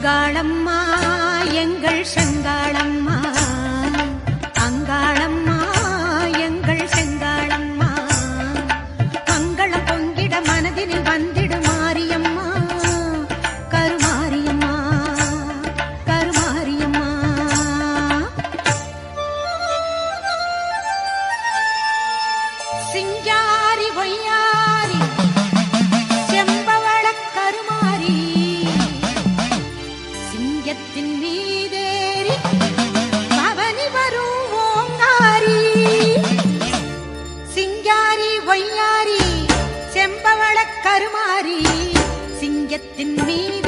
அங்காளம்மா எங்கள் செங்காளம்மா, அங்காளம்மா எங்கள் செங்காளம்மா, மங்களம் பொங்கிட மனதினில் வந்திடு மாரியம்மா, கருமாரியம்மா கருமாரியம்மா. சிங்காரி பொய்யாரி செம்பவள கருமாரி, சிங்கத்தின் மீதேறி பவனி வரும் ஓங்காரி. சிங்காரி பொய்யாரி செம்பவள கருமாரி, சிங்கத்தின் மீது